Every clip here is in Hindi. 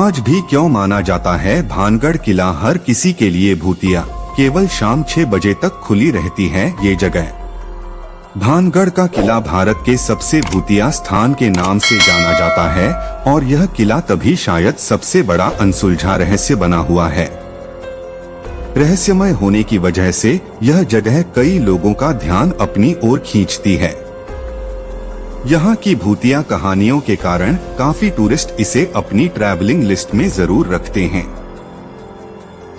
आज भी क्यों माना जाता है भानगढ़ किला हर किसी के लिए भूतिया, केवल शाम 6 बजे तक खुली रहती है ये जगह। भानगढ़ का किला भारत के सबसे भूतिया स्थान के नाम से जाना जाता है और यह किला तभी शायद सबसे बड़ा अनसुलझा रहस्य बना हुआ है। रहस्यमय होने की वजह से यह जगह कई लोगों का ध्यान अपनी ओर खींचती है। यहाँ की भूतिया कहानियों के कारण काफी टूरिस्ट इसे अपनी ट्रैवलिंग लिस्ट में जरूर रखते हैं।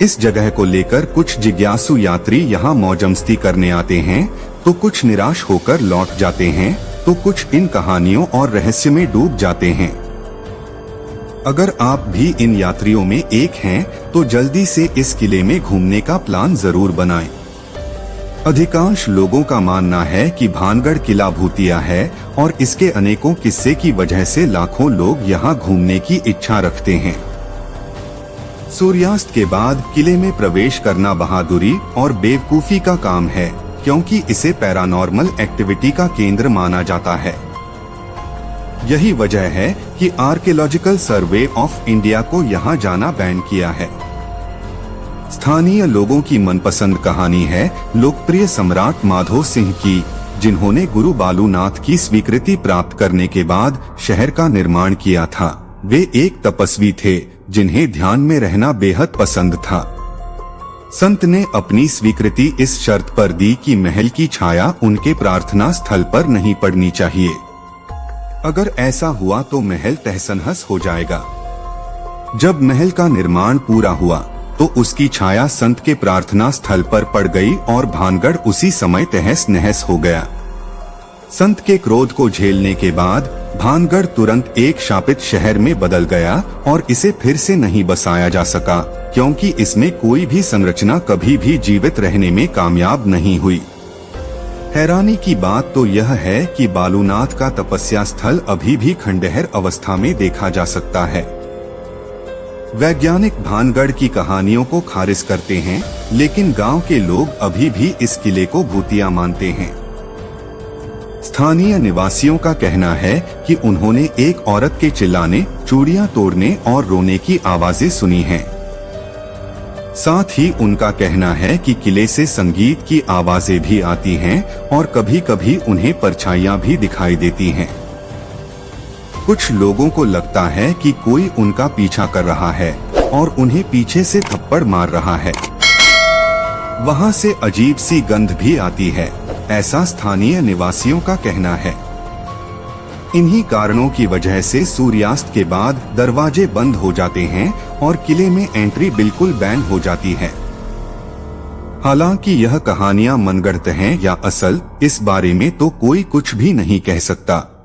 इस जगह को लेकर कुछ जिज्ञासु यात्री यहाँ मौजमस्ती करने आते हैं, तो कुछ निराश होकर लौट जाते हैं, तो कुछ इन कहानियों और रहस्य में डूब जाते हैं। अगर आप भी इन यात्रियों में एक हैं, तो जल्दी से इस किले में घूमने का प्लान जरूर बनाएं। अधिकांश लोगों का मानना है कि भानगढ़ किला भूतिया है और इसके अनेकों किस्से की वजह से लाखों लोग यहाँ घूमने की इच्छा रखते हैं। सूर्यास्त के बाद किले में प्रवेश करना बहादुरी और बेवकूफी का काम है, क्योंकि इसे पैरानॉर्मल एक्टिविटी का केंद्र माना जाता है। यही वजह है कि आर्कियोलॉजिकल सर्वे ऑफ इंडिया को यहाँ जाना बैन किया है। स्थानीय लोगों की मनपसंद कहानी है लोकप्रिय सम्राट माधो सिंह की, जिन्होंने गुरु बालूनाथ की स्वीकृति प्राप्त करने के बाद शहर का निर्माण किया था। वे एक तपस्वी थे जिन्हें ध्यान में रहना बेहद पसंद था। संत ने अपनी स्वीकृति इस शर्त पर दी कि महल की छाया उनके प्रार्थना स्थल पर नहीं पड़नी चाहिए। अगर ऐसा हुआ तो महल तहस-नहस हो जाएगा। जब महल का निर्माण पूरा हुआ तो उसकी छाया संत के प्रार्थना स्थल पर पड़ गई और भानगढ़ उसी समय तहस-नहस हो गया। संत के क्रोध को झेलने के बाद भानगढ़ तुरंत एक शापित शहर में बदल गया और इसे फिर से नहीं बसाया जा सका, क्योंकि इसमें कोई भी संरचना कभी भी जीवित रहने में कामयाब नहीं हुई। हैरानी की बात तो यह है कि बालूनाथ का तपस्या स्थल अभी भी खंडहर अवस्था में देखा जा सकता है। वैज्ञानिक भानगढ़ की कहानियों को खारिज करते हैं, लेकिन गांव के लोग अभी भी इस किले को भूतिया मानते हैं। स्थानीय निवासियों का कहना है कि उन्होंने एक औरत के चिल्लाने, चूड़ियां तोड़ने और रोने की आवाजें सुनी हैं। साथ ही उनका कहना है कि किले से संगीत की आवाजें भी आती हैं और कभी कभी उन्हें परछाइयां भी दिखाई देती हैं। कुछ लोगों को लगता है कि कोई उनका पीछा कर रहा है और उन्हें पीछे से थप्पड़ मार रहा है। वहां से अजीब सी गंध भी आती है, ऐसा स्थानीय निवासियों का कहना है। इन्हीं कारणों की वजह से सूर्यास्त के बाद दरवाजे बंद हो जाते हैं और किले में एंट्री बिल्कुल बैन हो जाती है। हालांकि यह कहानियां मनगढ़ंत हैं या असल, इस बारे में तो कोई कुछ भी नहीं कह सकता।